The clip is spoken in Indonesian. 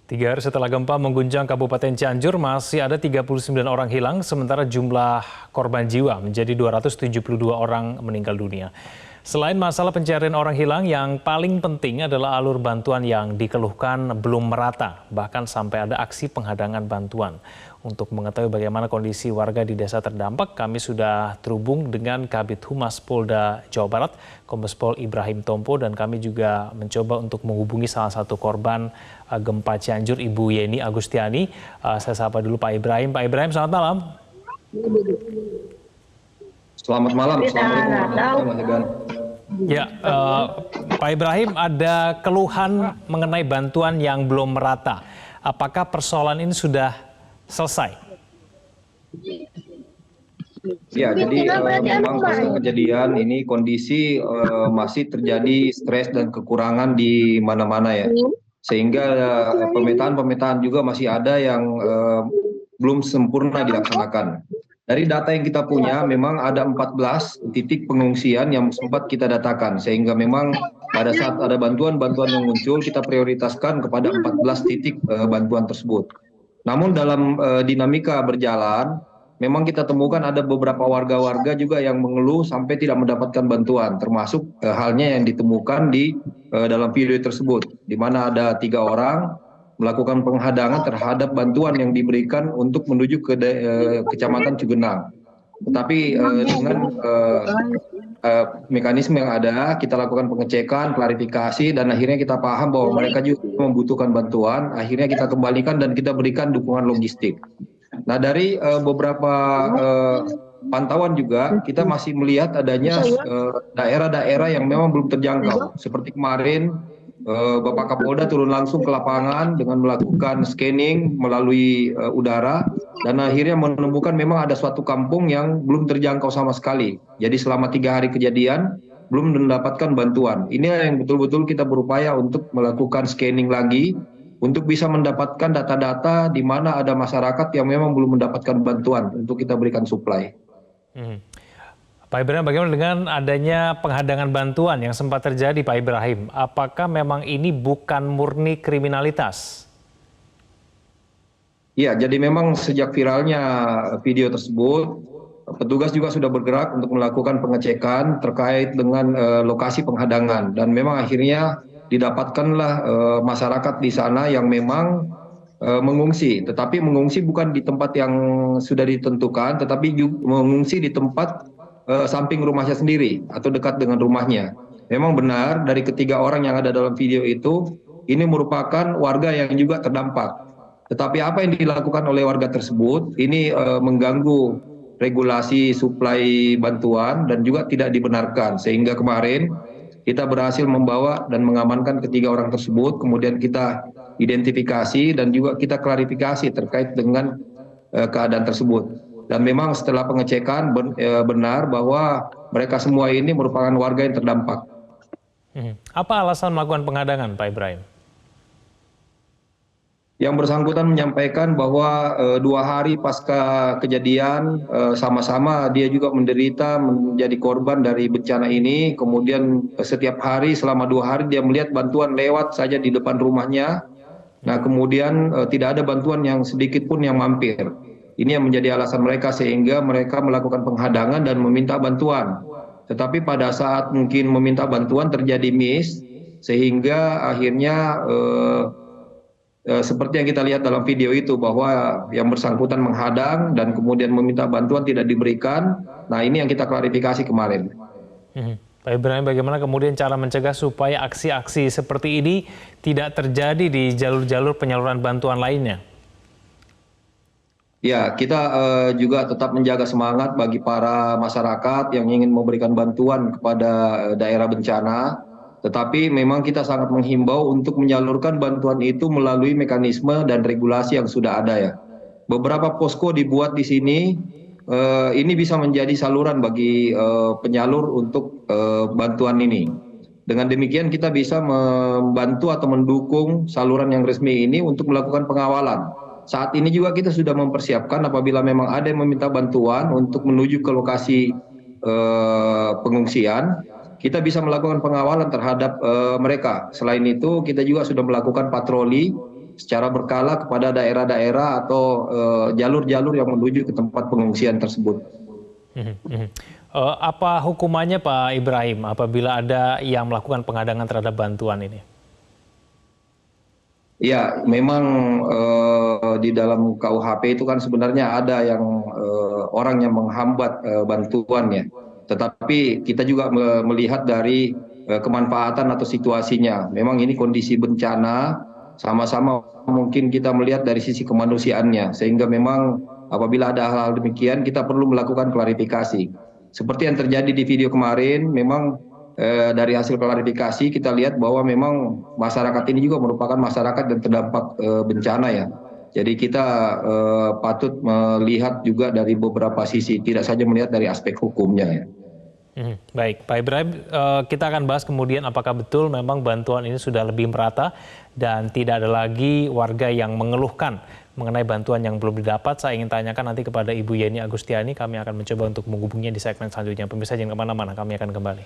3 hari setelah gempa mengguncang Kabupaten Cianjur, masih ada 39 orang hilang, sementara jumlah korban jiwa menjadi 272 orang meninggal dunia. Selain masalah pencarian orang hilang, yang paling penting adalah alur bantuan yang dikeluhkan belum merata, bahkan sampai ada aksi penghadangan bantuan. Untuk mengetahui bagaimana kondisi warga di desa terdampak, kami sudah terhubung dengan Kabid Humas Polda Jawa Barat, Kombes Pol Ibrahim Tompo, dan kami juga mencoba untuk menghubungi salah satu korban gempa Cianjur, Ibu Yeni Agustiani. Saya sapa dulu Pak Ibrahim. Pak Ibrahim, selamat malam. Selamat malam, Assalamualaikum warahmatullahi wabarakatuh. Ya, Pak Ibrahim, ada keluhan mengenai bantuan yang belum merata. Apakah persoalan ini sudah selesai? Ya, jadi memang pasca kejadian ini kondisi masih terjadi stres dan kekurangan di mana-mana ya. Sehingga pemetaan juga masih ada yang belum sempurna dilaksanakan. Dari data yang kita punya, memang ada 14 titik pengungsian yang sempat kita datakan. Sehingga memang pada saat ada bantuan-bantuan yang muncul, kita prioritaskan kepada 14 titik bantuan tersebut. Namun dalam dinamika berjalan, memang kita temukan ada beberapa warga-warga juga yang mengeluh sampai tidak mendapatkan bantuan, termasuk halnya yang ditemukan di dalam video tersebut, di mana ada 3 orang melakukan penghadangan terhadap bantuan yang diberikan untuk menuju ke Kecamatan Cugenang. Tetapi dengan mekanisme yang ada, kita lakukan pengecekan, klarifikasi, dan akhirnya kita paham bahwa mereka juga membutuhkan bantuan. Akhirnya kita kembalikan dan kita berikan dukungan logistik. Nah, dari beberapa pantauan juga kita masih melihat adanya daerah-daerah yang memang belum terjangkau. Seperti kemarin Bapak Kapolda turun langsung ke lapangan dengan melakukan scanning melalui udara, dan akhirnya menemukan memang ada suatu kampung yang belum terjangkau sama sekali. Jadi selama 3 hari kejadian belum mendapatkan bantuan. Ini yang betul-betul kita berupaya untuk melakukan scanning lagi untuk bisa mendapatkan data-data di mana ada masyarakat yang memang belum mendapatkan bantuan untuk kita berikan suplai. Pak Ibrahim, bagaimana dengan adanya penghadangan bantuan yang sempat terjadi, Pak Ibrahim? Apakah memang ini bukan murni kriminalitas? Ya, jadi memang sejak viralnya video tersebut, petugas juga sudah bergerak untuk melakukan pengecekan terkait dengan lokasi penghadangan. Dan memang akhirnya didapatkanlah masyarakat di sana yang memang mengungsi. Tetapi mengungsi bukan di tempat yang sudah ditentukan, tetapi juga mengungsi di tempat samping rumahnya sendiri atau dekat dengan rumahnya. Memang benar dari ketiga orang yang ada dalam video itu, ini merupakan warga yang juga terdampak. Tetapi apa yang dilakukan oleh warga tersebut, ini mengganggu regulasi suplai bantuan dan juga tidak dibenarkan. Sehingga kemarin kita berhasil membawa dan mengamankan ketiga orang tersebut, kemudian kita identifikasi dan juga kita klarifikasi terkait dengan keadaan tersebut. Dan memang setelah pengecekan benar bahwa mereka semua ini merupakan warga yang terdampak. Apa alasan melakukan penghadangan, Pak Ibrahim? Yang bersangkutan menyampaikan bahwa 2 hari pasca kejadian sama-sama dia juga menderita menjadi korban dari bencana ini. Kemudian setiap hari selama 2 hari dia melihat bantuan lewat saja di depan rumahnya. Nah, kemudian tidak ada bantuan yang sedikit pun yang mampir. Ini yang menjadi alasan mereka sehingga mereka melakukan penghadangan dan meminta bantuan. Tetapi pada saat mungkin meminta bantuan terjadi miss, sehingga akhirnya seperti yang kita lihat dalam video itu bahwa yang bersangkutan menghadang dan kemudian meminta bantuan tidak diberikan. Nah, ini yang kita klarifikasi kemarin. Pak Ibrahim, bagaimana kemudian cara mencegah supaya aksi-aksi seperti ini tidak terjadi di jalur-jalur penyaluran bantuan lainnya? Ya, kita juga tetap menjaga semangat bagi para masyarakat yang ingin memberikan bantuan kepada daerah bencana. Tetapi memang kita sangat menghimbau untuk menyalurkan bantuan itu melalui mekanisme dan regulasi yang sudah ada ya. Beberapa posko dibuat di sini, ini bisa menjadi saluran bagi penyalur untuk bantuan ini. Dengan demikian kita bisa membantu atau mendukung saluran yang resmi ini untuk melakukan pengawalan. Saat ini juga kita sudah mempersiapkan apabila memang ada yang meminta bantuan untuk menuju ke lokasi pengungsian, kita bisa melakukan pengawalan terhadap mereka. Selain itu, kita juga sudah melakukan patroli secara berkala kepada daerah-daerah atau jalur-jalur yang menuju ke tempat pengungsian tersebut. Apa hukumannya Pak Ibrahim apabila ada yang melakukan penghadangan terhadap bantuan ini? Ya, memang di dalam KUHP itu kan sebenarnya ada yang orang yang menghambat bantuannya. Tetapi kita juga melihat dari kemanfaatan atau situasinya. Memang ini kondisi bencana, sama-sama mungkin kita melihat dari sisi kemanusiaannya. Sehingga memang apabila ada hal-hal demikian, kita perlu melakukan klarifikasi. Seperti yang terjadi di video kemarin, memang dari hasil klarifikasi kita lihat bahwa memang masyarakat ini juga merupakan masyarakat yang terdampak bencana ya. Jadi kita patut melihat juga dari beberapa sisi, tidak saja melihat dari aspek hukumnya ya. Baik, Pak Ibrahim, kita akan bahas kemudian apakah betul memang bantuan ini sudah lebih merata dan tidak ada lagi warga yang mengeluhkan mengenai bantuan yang belum didapat. Saya ingin tanyakan nanti kepada Ibu Yeni Agustiani, kami akan mencoba untuk menghubunginya di segmen selanjutnya. Pemirsa jangan kemana-mana, kami akan kembali.